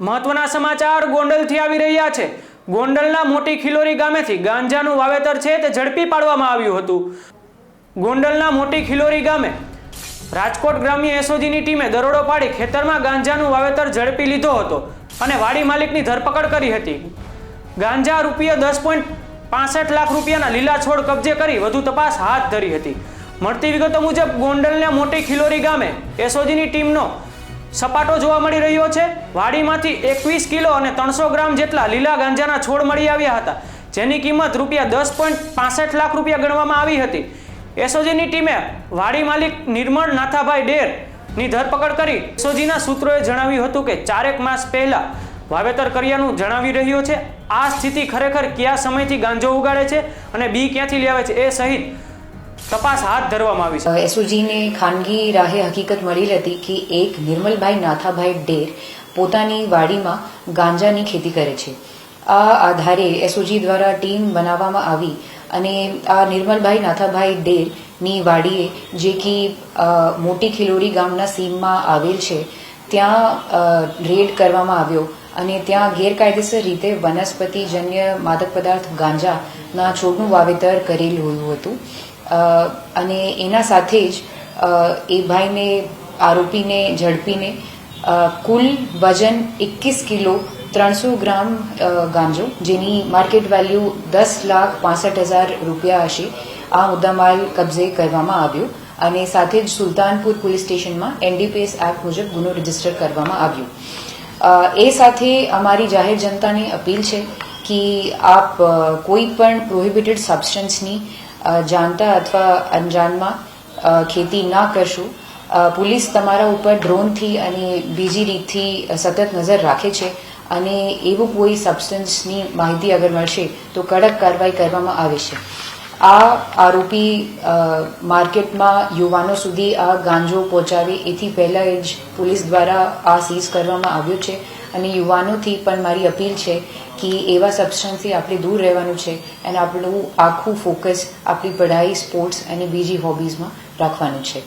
મહત્વના સમાચાર ગોંડલથી આવી રહ્યા છે। ગોંડલના મોટી ખિલોરી ગામેથી ગાંજાનું વાવેતર છે તે ઝડપી પાડવામાં આવ્યું હતું। ગોંડલના મોટી ખિલોરી ગામે રાજકોટ ગ્રામ્ય એસઓજીની ટીમે દરોડો પાડી ખેતરમાં ગાંજાનું વાવેતર ઝડપી લીધો હતો અને વાડી માલિકની ધરપકડ કરી હતી। ગાંજા ₹10.65 લાખ રૂપિયાના લીલા છોડ કબજે કરી વધુ તપાસ હાથ ધરી હતી। મળતી વિગતો મુજબ ગોંડલના મોટી ખિલોરી ગામે એસઓજીની ટીમનો સપાટો જોવા મળી રહ્યો છે। વાડીમાંથી 21 કિલો અને 300 ગ્રામ જેટલા લીલા ગાંજાના છોડ મળી આવ્યા હતા, જેની કિંમત ₹10.65 લાખ રૂપિયા ગણવામાં આવી હતી। એસઓજીની ટીમે વાડી માલિક નિર્મળ નાથાભાઈ ડેરની ધરપકડ કરી। એસઓજીના સૂત્રોએ જણાવ્યું હતું કે 4 માસ પહેલા વાવેતર કર્યાનું જણાવી રહ્યો છે। આ સ્થિતિ ખરેખર કયા સમયથી ગાંજો ઉગાડે છે અને બી ક્યાંથી લાવે છે એ સહિત તપાસ હાથ ધરવામાં આવી છે। એસઓજીને ખાનગી રાહે હકીકત મળેલ હતી કે એક નિર્મલભાઈ નાથાભાઈ ડેર પોતાની વાડીમાં ગાંજાની ખેતી કરે છે। આ આધારે એસઓજી દ્વારા ટીમ બનાવવામાં આવી અને આ નિર્મલભાઈ નાથાભાઈ ડેરની વાડીએ જે કે મોટી ખિલોરી ગામના સીમમાં આવેલ છે ત્યાં રેડ કરવામાં આવ્યો અને ત્યાં ગેરકાયદેસર રીતે વનસ્પતિજન્ય માદક પદાર્થ ગાંજાના છોડનું વાવેતર કરેલું હતું અને એના સાથે જ એ ભાઈને આરોપીને ઝડપીને કુલ વજન 21 કિલો 300 ગ્રામ ગાંજો જેની માર્કેટ વેલ્યુ ₹10,65,000 રૂપિયા હશે આ મુદ્દામાલ કબજે કરવામાં આવ્યો અને સાથે જ સુલતાનપુર પોલીસ સ્ટેશનમાં એનડીપીએસ એક્ટ મુજબ ગુનો રજીસ્ટર કરવામાં આવ્યો। એ સાથે અમારી જાહેર જનતાને અપીલ છે કે આપ કોઈ પણ પ્રોહિબિટેડ સબસ્ટન્સની જાણતા અથવા અંજાનમાં ખેતી ના કરશો। પોલીસ તમારા ઉપર ડ્રોનથી અને બીજી રીતથી સતત નજર રાખે છે અને એવું કોઈ સબસ્ટન્સની માહિતી અગર મળશે તો કડક કાર્યવાહી કરવામાં આવે છે। આ આરોપી માર્કેટમાં યુવાનો સુધી આ ગાંજો પહોંચાવે એથી પહેલાં જ પોલીસ દ્વારા આ સીઝ કરવામાં આવ્યો છે અને યુવાનોથી પણ મારી અપીલ છે કે એવા સબસ્ટન્સથી આપણે દૂર રહેવાનું છે અને આપણું આખું ફોકસ આપણી પઢાઈ, સ્પોર્ટ્સ અને બીજી હોબીઝમાં રાખવાનું છે।